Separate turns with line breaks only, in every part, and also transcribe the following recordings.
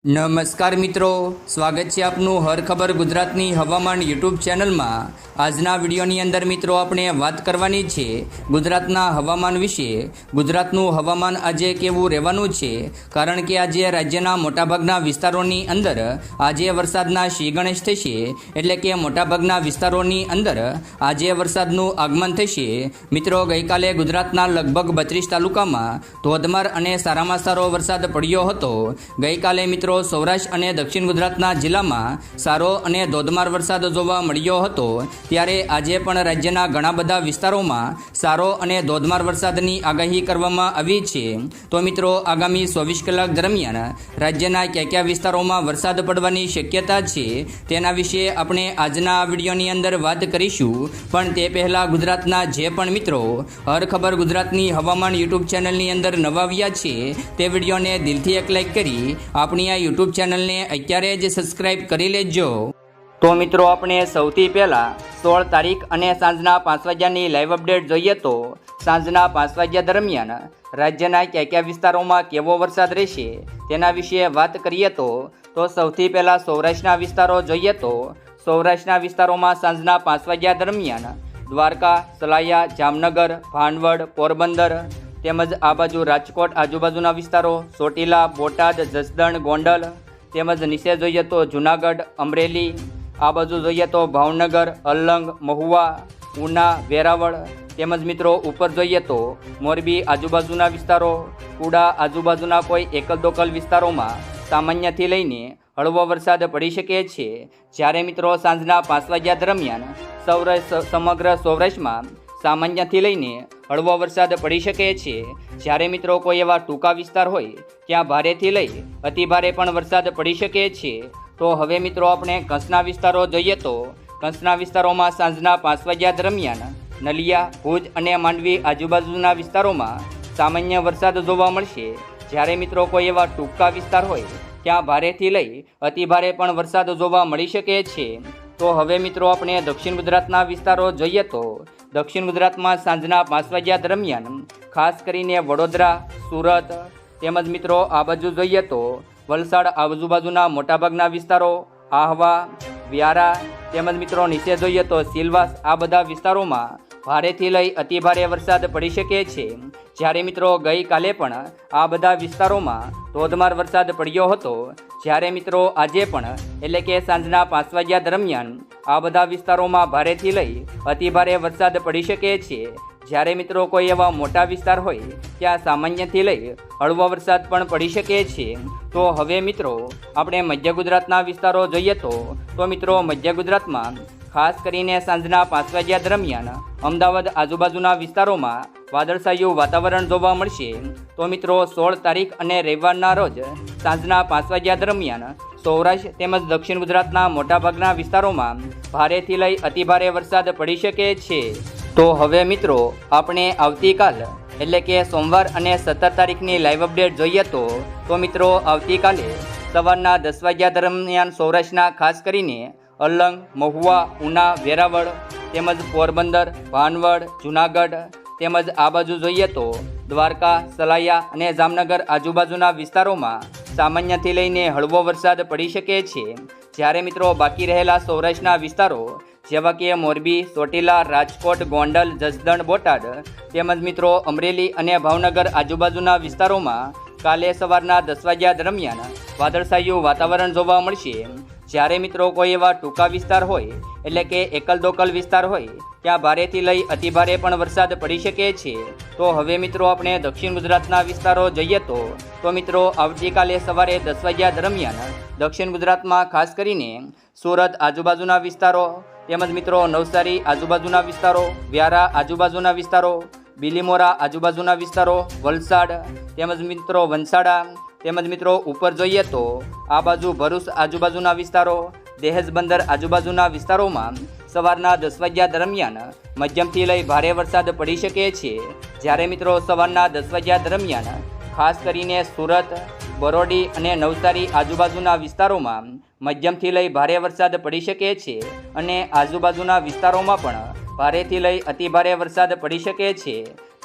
નમસ્કાર મિત્રો, સ્વાગત છે આપનું હર ખબર ગુજરાતની હવામાન યુટ્યુબ ચેનલમાં। આજના વિડીયોની અંદર મિત્રો આપણે વાત કરવાની છે ગુજરાતના હવામાન વિશે। ગુજરાતનું હવામાન આજે કેવું રહેવાનું છે, કારણ કે આજે રાજ્યના મોટાભાગના વિસ્તારોની અંદર આજે વરસાદના શ્રી ગણેશ થશે, એટલે કે મોટાભાગના વિસ્તારોની અંદર આજે વરસાદનું આગમન થશે। મિત્રો, ગઈકાલે ગુજરાતના લગભગ 32 તાલુકામાં ધોધમાર અને સારામાં સારો વરસાદ પડ્યો હતો। ગઈકાલે મિત્રો સૌરાષ્ટ્ર અને દક્ષિણ ગુજરાતના જિલ્લામાં સારો અને ધોધમાર વરસાદ જોવા મળ્યો હતો, ત્યારે આજે પણ રાજ્યના ઘણા બધા વિસ્તારોમાં સારો અને ધોધમાર વરસાદની આગાહી કરવામાં આવી છે। તો મિત્રો, આગામી 24 કલાક દરમિયાન રાજ્યના કયા વિસ્તારોમાં વરસાદ પડવાની શક્યતા છે તેના વિશે આપણે આજના વિડીયોની અંદર વાત કરીશું। પણ તે પહેલાં ગુજરાતના જે પણ મિત્રો હર ખબર ગુજરાતની હવામાન યુટ્યુબ ચેનલની અંદર નવા આવ્યા છે તે વિડીયોને દિલથી એક લાઈક કરી આપણી આ યુટ્યુબ ચેનલને અત્યારે જ સબસ્ક્રાઇબ કરી લેજો। તો મિત્રો, આપણે સૌથી પહેલાં 16 તારીખ અને સાંજના 5 વાગ્યાની લાઈવ અપડેટ જોઈએ તો સાંજના 5 વાગ્યા દરમિયાન રાજ્યના કયા વિસ્તારોમાં કેવો વરસાદ રહેશે તેના વિશે વાત કરીએ તો સૌથી પહેલાં સૌરાષ્ટ્રના વિસ્તારો જોઈએ તો સૌરાષ્ટ્રના વિસ્તારોમાં સાંજના 5 વાગ્યા દરમિયાન દ્વારકા, સલાયા, જામનગર, ભાનવડ, પોરબંદર તેમજ આ બાજુ રાજકોટ આજુબાજુના વિસ્તારો, ચોટીલા, બોટાદ, જસદણ, ગોંડલ તેમજ નીચે જોઈએ તો જૂનાગઢ, અમરેલી, આ બાજુ જોઈએ તો ભાવનગર, અલંગ, મહુવા, ઉના, વેરાવળ તેમજ મિત્રો ઉપર જોઈએ તો મોરબી આજુબાજુના વિસ્તારો, કુડા આજુબાજુના કોઈ એકલ દોકલ વિસ્તારોમાં સામાન્યથી લઈને હળવો વરસાદ પડી શકે છે। જ્યારે મિત્રો સાંજના 5 વાગ્યા દરમિયાન સમગ્ર સૌરાષ્ટ્રમાં સામાન્યથી લઈને હળવો વરસાદ પડી શકે છે। જ્યારે મિત્રો કોઈ એવા ટૂંકા વિસ્તાર હોય ત્યાં ભારેથી લઈ અતિભારે પણ વરસાદ પડી શકે છે। તો હવે મિત્રો આપણે કચ્છના વિસ્તારો જોઈએ તો કચ્છના વિસ્તારોમાં સાંજના 5 વાગ્યા દરમિયાન નલિયા, ભુજ અને માંડવી આજુબાજુના વિસ્તારોમાં સામાન્ય વરસાદ જોવા મળશે। જ્યારે મિત્રો કોઈ એવા ટૂંકા વિસ્તાર હોય ત્યાં ભારેથી લઈ અતિભારે પણ વરસાદ જોવા મળી શકે છે। તો હવે મિત્રો આપણે દક્ષિણ ગુજરાતના વિસ્તારો જોઈએ તો દક્ષિણ ગુજરાતમાં સાંજના 5 વાગ્યા દરમિયાન ખાસ કરીને વડોદરા, સુરત તેમજ મિત્રો આ બાજુ જોઈએ તો વલસાડ આજુબાજુના મોટાભાગના વિસ્તારો, આહવા, વ્યારા તેમજ મિત્રો નીચે જોઈએ તો સિલવાસ, આ બધા વિસ્તારોમાં ભારેથી લઈ અતિભારે વરસાદ પડી શકે છે। જ્યારે મિત્રો ગઈકાલે પણ આ બધા વિસ્તારોમાં ધોધમાર વરસાદ પડ્યો હતો, જ્યારે મિત્રો આજે પણ એટલે કે સાંજના 5 વાગ્યા દરમિયાન આ બધા વિસ્તારોમાં ભારેથી લઈ અતિભારે વરસાદ પડી શકે છે। જ્યારે મિત્રો કોઈ એવા મોટા વિસ્તાર હોય ત્યાં સામાન્યથી લઈ હળવો વરસાદ પણ પડી શકે છે। તો હવે મિત્રો આપણે મધ્ય ગુજરાતના વિસ્તારો જોઈએ તો મિત્રો મધ્ય ગુજરાતમાં ખાસ કરીને સાંજના 5 વાગ્યા દરમિયાન અમદાવાદ આજુબાજુના વિસ્તારોમાં વાદળછાયું વાતાવરણ જોવા મળશે। તો મિત્રો 16 તારીખ અને રવિવારના રોજ સાંજના 5 વાગ્યા દરમિયાન સૌરાષ્ટ્ર તેમજ દક્ષિણ ગુજરાતના મોટાભાગના વિસ્તારોમાં ભારેથી લઈ અતિભારે વરસાદ પડી શકે છે। તો હવે મિત્રો આપણે આવતીકાલ એટલે કે સોમવાર અને 17 તારીખની લાઈવ અપડેટ જોઈએ તો મિત્રો આવતીકાલે સવારના 10 વાગ્યા દરમિયાન સૌરાષ્ટ્રના ખાસ કરીને અલંગ, મહુવા, ઉના, વેરાવળ તેમજ પોરબંદર, ભાનવડ, જૂનાગઢ તેમજ આ બાજુ જોઈએ તો દ્વારકા, સલાયા અને જામનગર આજુબાજુના વિસ્તારોમાં સામાન્યથી લઈને હળવો વરસાદ પડી શકે છે। જ્યારે મિત્રો બાકી રહેલા સૌરાષ્ટ્રના વિસ્તારો જેવા કે મોરબી, ચોટીલા, રાજકોટ, ગોંડલ, જસદણ, બોટાદ તેમજ મિત્રો અમરેલી અને ભાવનગર આજુબાજુના વિસ્તારોમાં કાલે સવારના 10 વાગ્યા દરમિયાન વાદળછાયું વાતાવરણ જોવા મળશે। જ્યારે મિત્રો કોઈ એવા ટૂંકા વિસ્તાર હોય એટલે કે એકલ દોકલ વિસ્તાર હોય ત્યાં ભારેથી લઈ અતિભારે પણ વરસાદ પડી શકે છે। તો હવે મિત્રો આપણે દક્ષિણ ગુજરાતના વિસ્તારો જોઈએ તો મિત્રો આવતીકાલે સવારે 10 વાગ્યા દરમિયાન દક્ષિણ ગુજરાતમાં ખાસ કરીને સુરત આજુબાજુના વિસ્તારો તેમજ મિત્રો નવસારી આજુબાજુના વિસ્તારો, વ્યારા આજુબાજુના વિસ્તારો, બિલીમોરા આજુબાજુના વિસ્તારો, વલસાડ તેમજ મિત્રો વંસાડા તેમજ મિત્રો ઉપર જોઈએ તો આ બાજુ ભરૂચ આજુબાજુના વિસ્તારો, દહેજ બંદર આજુબાજુના વિસ્તારોમાં સવારના 10 વાગ્યા દરમિયાન મધ્યમથી લઈ ભારે વરસાદ પડી શકે છે। જ્યારે મિત્રો સવારના 10 વાગ્યા દરમિયાન ખાસ કરીને સુરત, બરોડી અને નવસારી આજુબાજુના વિસ્તારોમાં મધ્યમથી લઈ ભારે વરસાદ પડી શકે છે અને આજુબાજુના વિસ્તારોમાં પણ ભારેથી લઈ અતિભારે વરસાદ પડી શકે છે।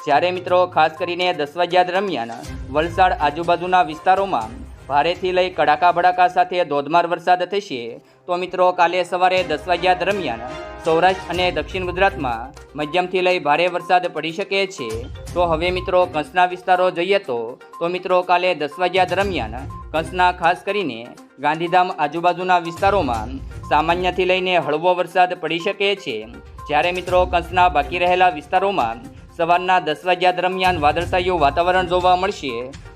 જ્યારે મિત્રો ખાસ કરીને 10 વાગ્યા દરમિયાન વલસાડ આજુબાજુના વિસ્તારોમાં ભારેથી લઈ કડાકા ભડાકા સાથે ધોધમાર વરસાદ થશે તો મિત્રો કાલે સવારે 10 વાગ્યા દરમિયાન સૌરાષ્ટ્ર અને દક્ષિણ ગુજરાતમાં મધ્યમથી લઈ ભારે વરસાદ પડી શકે છે. તો હવે મિત્રો કચ્છના વિસ્તારો જોઈએ તો મિત્રો કાલે 10 વાગ્યા દરમિયાન કચ્છના ખાસ કરીને ગાંધીધામ આજુબાજુના વિસ્તારોમાં સામાન્યથી લઈને હળવો વરસાદ પડી શકે છે. જ્યારે મિત્રો કચ્છના બાકી રહેલા વિસ્તારોમાં સવારના 10 વાગ્યા દરમિયાન વાદળછાયું વાતાવરણ જોવા મળશે.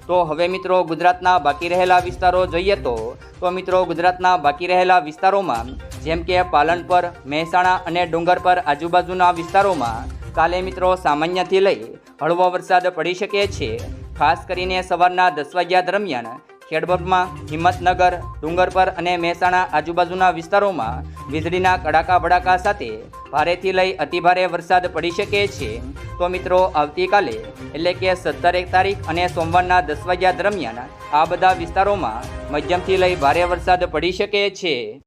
તો હવે મિત્રો ગુજરાતના બાકી રહેલા વિસ્તારો જોઈએ તો મિત્રો ગુજરાતના બાકી રહેલા વિસ્તારોમાં જેમ કે પાલનપુર, મહેસાણા અને ડુંગરપર આજુબાજુના વિસ્તારોમાં કાલે મિત્રો સામાન્યથી લઈ હળવો વરસાદ પડી શકે છે. ખાસ કરીને સવારના 10 વાગ્યા દરમિયાન ખેડબ્રહ્મા, હિંમતનગર, ડુંગરપર અને મહેસાણા આજુબાજુના વિસ્તારોમાં વીજળીના કડાકા ભડાકા સાથે ભારેથી લઈ અતિભારે વરસાદ પડી શકે છે. તો મિત્રો આવતીકાલે એટલે કે 17 તારીખ અને સોમવારના 10 વાગ્યા દરમિયાન આ બધા વિસ્તારોમાં મધ્યમથી લઈ ભારે વરસાદ પડી શકે છે.